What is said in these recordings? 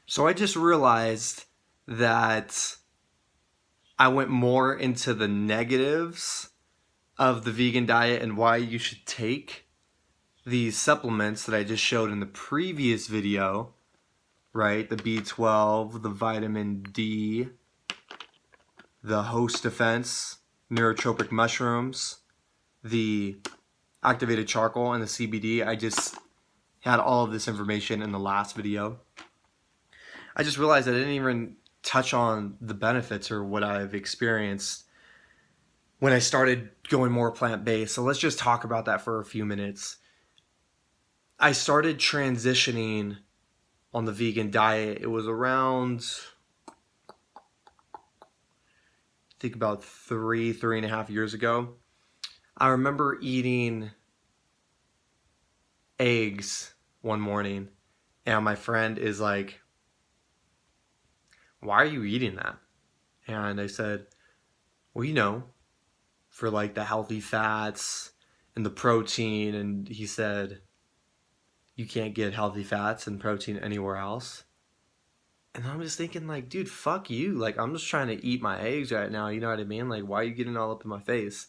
So I just realized that I went more into the negatives of the vegan diet and why you should take these supplements that I just showed in the previous video, right? The B12, the vitamin D, the host defense, neurotropic mushrooms, the activated charcoal, and the CBD. I just had all of this information in the last video. I just realized I didn't even touch on the benefits or what I've experienced when I started going more plant-based. So let's just talk about that for a few minutes. I started transitioning on the vegan diet. It was around, I think about 3.5 years ago. I remember eating eggs one morning, and my friend is like, "Why are you eating that?" And I said, "Well, for like the healthy fats and the protein." And he said, "You can't get healthy fats and protein anywhere else." And I'm just thinking, like, dude, fuck you. Like, I'm just trying to eat my eggs right now. You know what I mean? Like, why are you getting all up in my face?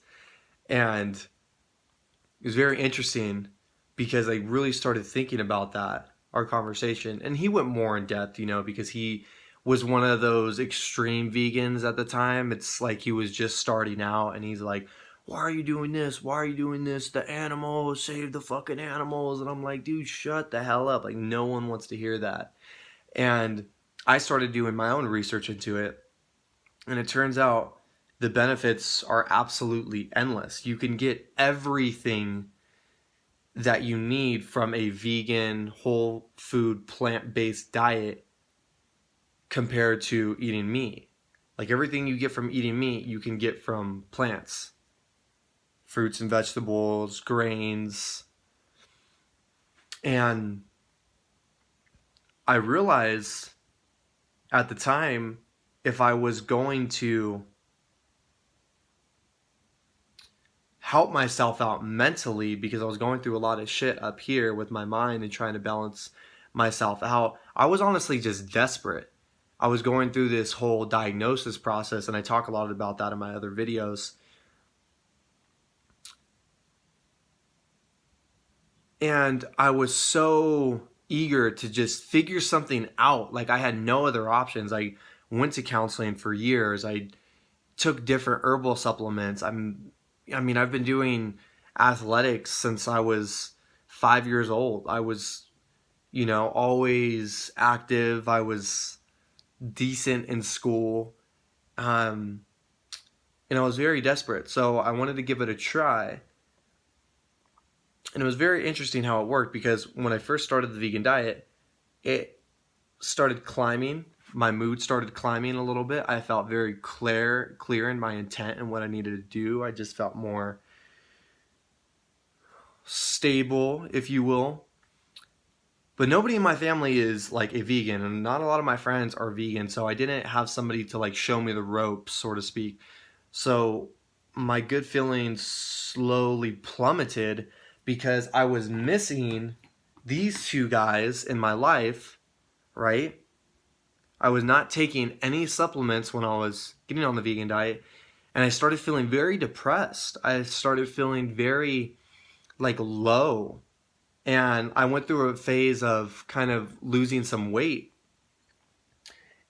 And it was very interesting because I really started thinking about that, our conversation. And he went more in depth, because he was one of those extreme vegans at the time. It's like he was just starting out and he's like, "Why are you doing this? Why are you doing this? The animals, save the fucking animals." And I'm like, dude, shut the hell up. Like, no one wants to hear that. And I started doing my own research into it. And it turns out the benefits are absolutely endless. You can get everything that you need from a vegan, whole food, plant-based diet compared to eating meat. Like everything you get from eating meat, you can get from plants. Fruits and vegetables, grains. And I realized at the time, if I was going to help myself out mentally, because I was going through a lot of shit up here with my mind and trying to balance myself out, I was honestly just desperate. I was going through this whole diagnosis process, and I talk a lot about that in my other videos. And I was so eager to just figure something out. Like I had no other options. I went to counseling for years. I took different herbal supplements. I've been doing athletics since I was 5 years old. I was, always active. I was decent in school. And I was very desperate. So I wanted to give it a try. And it was very interesting how it worked because when I first started the vegan diet, it started climbing. My mood started climbing a little bit. I felt very clear in my intent and what I needed to do. I just felt more stable, if you will. But nobody in my family is like a vegan, and not a lot of my friends are vegan, so I didn't have somebody to like show me the ropes, so to speak. So my good feelings slowly plummeted because I was missing these two guys in my life, right? I was not taking any supplements when I was getting on the vegan diet, and I started feeling very depressed. I started feeling very like low, and I went through a phase of kind of losing some weight.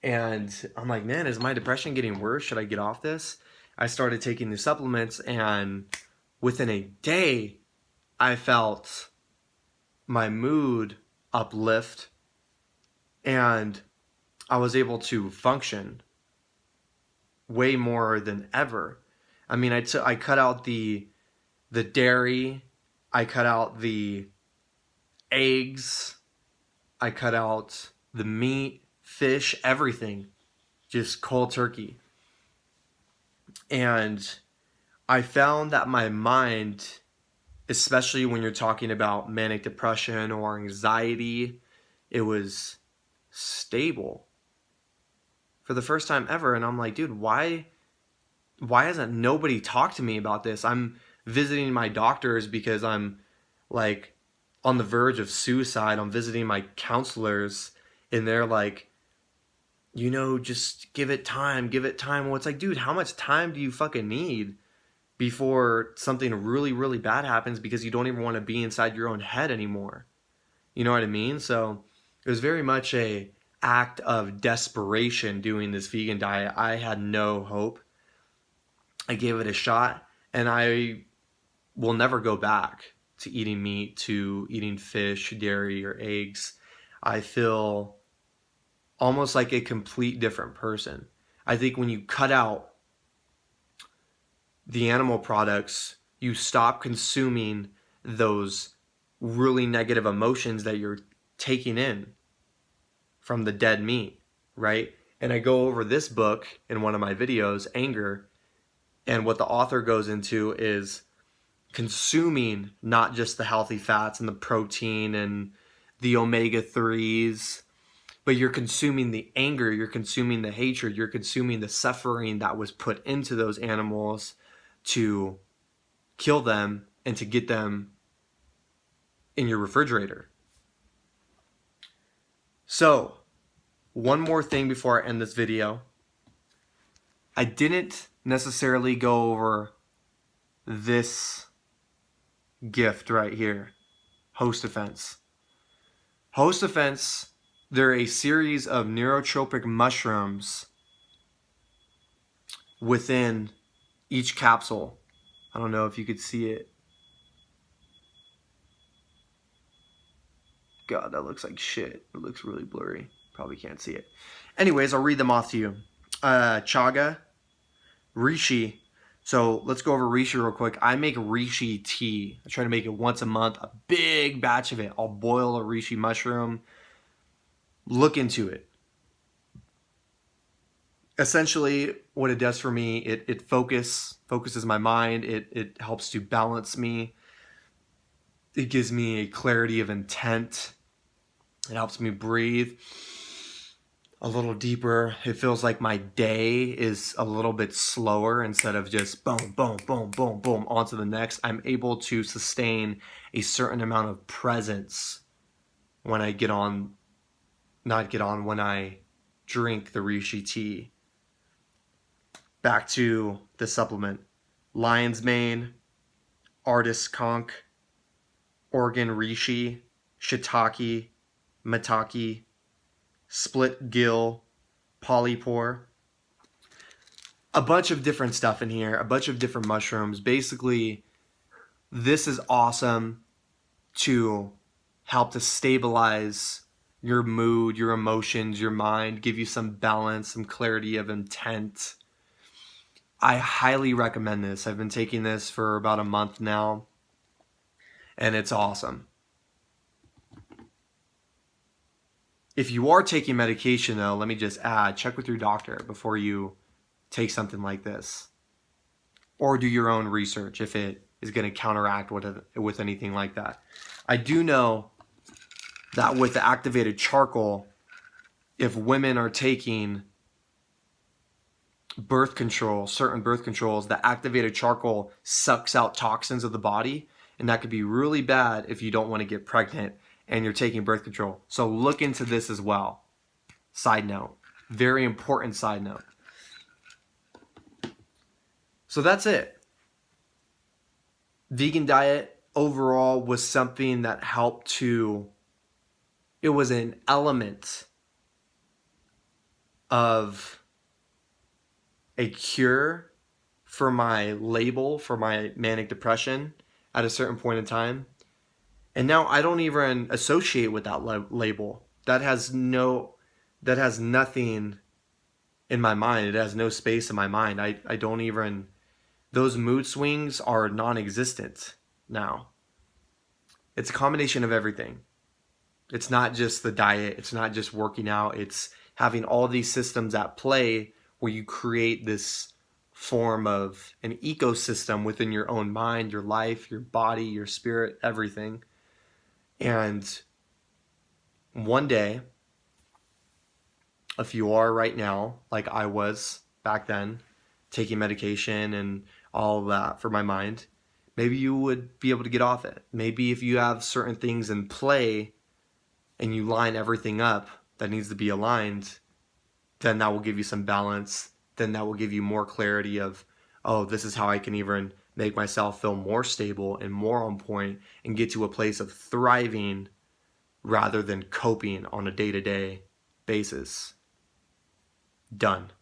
And I'm like, man, is my depression getting worse? Should I get off this? I started taking the supplements, and within a day, I felt my mood uplift, and I was able to function way more than ever. I mean, I cut out the dairy, I cut out the eggs, I cut out the meat, fish, everything, just cold turkey. And I found that my mind, especially when you're talking about manic depression or anxiety, it was stable for the first time ever. And I'm like, dude, why hasn't nobody talked to me about this? I'm visiting my doctors because I'm like on the verge of suicide. I'm visiting my counselors and they're like, just give it time, give it time. Well, it's like, dude, how much time do you fucking need before something really, really bad happens because you don't even want to be inside your own head anymore? You know what I mean? So it was very much a act of desperation doing this vegan diet. I had no hope. I gave it a shot, and I will never go back to eating meat, to eating fish, dairy, or eggs. I feel almost like a complete different person. I think when you cut out the animal products, you stop consuming those really negative emotions that you're taking in from the dead meat, right? And I go over this book in one of my videos, Anger, and what the author goes into is consuming not just the healthy fats and the protein and the omega-3s, but you're consuming the anger, you're consuming the hatred, you're consuming the suffering that was put into those animals to kill them and to get them in your refrigerator. So, one more thing before I end this video. I didn't necessarily go over this gift right here, Host Defense. Host Defense, they're a series of neurotropic mushrooms within each capsule. I don't know if you could see it. God, that looks like shit. It looks really blurry. Probably can't see it. Anyways, I'll read them off to you. Chaga, reishi. So let's go over reishi real quick. I make reishi tea. I try to make it once a month, a big batch of it. I'll boil a reishi mushroom. Look into it. Essentially, what it does for me, it focuses my mind. It helps to balance me. It gives me a clarity of intent. It helps me breathe a little deeper. It feels like my day is a little bit slower instead of just boom, boom, boom, boom, boom, on to the next. I'm able to sustain a certain amount of presence when I when I drink the reishi tea. Back to the supplement. Lion's mane, artist's conch, Oregon reishi, shiitake, maitake, split gill, polypore. A bunch of different stuff in here, a bunch of different mushrooms. Basically, this is awesome to help to stabilize your mood, your emotions, your mind, give you some balance, some clarity of intent. I highly recommend this. I've been taking this for about a month now, and it's awesome. If you are taking medication, though, let me just add, check with your doctor before you take something like this. Or do your own research if it is going to counteract with anything like that. I do know that with the activated charcoal, if women are taking birth control, certain birth controls, the activated charcoal sucks out toxins of the body, and that could be really bad if you don't want to get pregnant and you're taking birth control. So look into this as well. Side note. Very important side note. So that's it. Vegan diet overall was something that helped to, it was an element of a cure for my label, for my manic depression at a certain point in time. And now I don't even associate with that label. That has nothing in my mind. It has no space in my mind. I don't even, those mood swings are non-existent now. It's a combination of everything. It's not just the diet. It's not just working out. It's having all these systems at play where you create this form of an ecosystem within your own mind, your life, your body, your spirit, everything. And one day, if you are right now, like I was back then, taking medication and all of that for my mind, maybe you would be able to get off it. Maybe if you have certain things in play and you line everything up that needs to be aligned, then that will give you some balance. Then that will give you more clarity of, oh, this is how I can even make myself feel more stable and more on point and get to a place of thriving rather than coping on a day-to-day basis. Done.